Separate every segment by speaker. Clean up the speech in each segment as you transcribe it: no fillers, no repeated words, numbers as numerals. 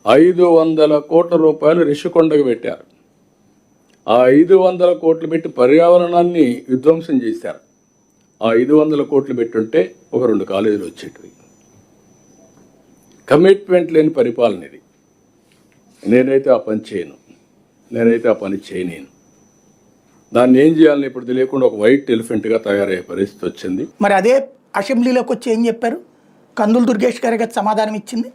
Speaker 1: 500 కోట్ల రూపాయలు రిషికొండకు పెట్టారు. ఆ 500 కోట్లు పెట్టి పర్యావరణాన్ని విధ్వంసం చేశారు. ఆ 500 కోట్లు పెట్టుంటే ఒక 2 కాలేజీలు వచ్చేటివి. కమిట్మెంట్ లేని పరిపాలన ఇది. నేనైతే ఆ పని చేయను, నేనైతే ఆ పని చేయలేను. దాన్ని ఏం చేయాలని ఇప్పుడు తెలియకుండా ఒక వైట్ ఎలిఫెంట్గా తయారయ్యే పరిస్థితి వచ్చింది.
Speaker 2: మరి అదే అసెంబ్లీలోకి వచ్చి ఏం చెప్పారు? కందులు దుర్గేష్ గారి గత సమాధానం ఇచ్చింది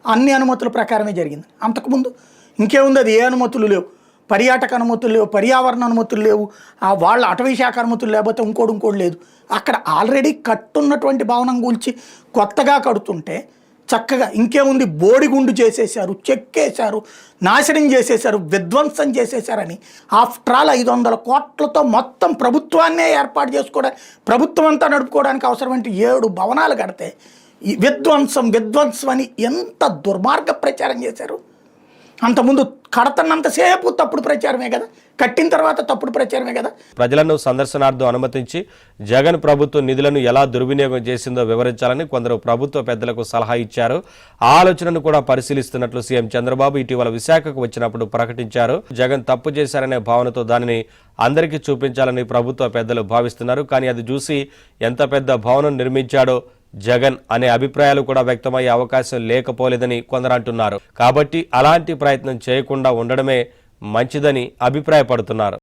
Speaker 2: అన్ని అనుమతుల ప్రకారమే జరిగింది. అంతకుముందు ఇంకేముంది? అది ఏ అనుమతులు లేవు, పర్యాటక అనుమతులు లేవు, పర్యావరణ అనుమతులు లేవు, వాళ్ళ అటవీ శాఖ అనుమతులు లేకపోతే ఇంకోటి లేదు. అక్కడ ఆల్రెడీ కట్టున్నటువంటి భవనం గురించి కొత్తగా కడుతుంటే చక్కగా ఇంకేముంది, బోడిగుండు చేసేశారు, చెక్కేశారు, నాశనం చేసేశారు, విధ్వంసం చేసేశారని. ఆఫ్టర్ ఆల్ 500 కోట్లతో మొత్తం ప్రభుత్వాన్నే ఏర్పాటు చేసుకోవడానికి, ప్రభుత్వం అంతా నడుపుకోవడానికి అవసరమైన 7 భవనాలు కడితే ఈ విధ్వంసం అని ఎంత దుర్మార్గ ప్రచారం చేశారు. అంతకుముందు కడతన్నంతసేపు తప్పుడు ప్రచారమే కదా, కట్టిన తర్వాత తప్పుడు ప్రచారమే కదా.
Speaker 3: ప్రజలను సందర్శనార్థం అనుమతించి జగన్ ప్రభుత్వం నిధులను ఎలా దుర్వినియోగం చేసిందో వివరించాలని కొందరు ప్రభుత్వ పెద్దలకు సలహా ఇచ్చారు. ఆ ఆలోచనను కూడా పరిశీలిస్తున్నట్లు సీఎం చంద్రబాబు ఇటీవల విశాఖకు వచ్చినప్పుడు ప్రకటించారు. జగన్ తప్పు చేశారనే భావనతో దానిని అందరికీ చూపించాలని ప్రభుత్వ పెద్దలు భావిస్తున్నారు. కానీ అది చూసి ఎంత పెద్ద భవనం నిర్మించాడో జగన్ అనే అభిప్రాయాలు కూడా వ్యక్తమయ్యే అవకాశం లేకపోలేదని కొందరు అంటున్నారు. కాబట్టి అలాంటి ప్రయత్నం చేయకుండా ఉండడమే మంచిదని అభిప్రాయపడుతున్నారు.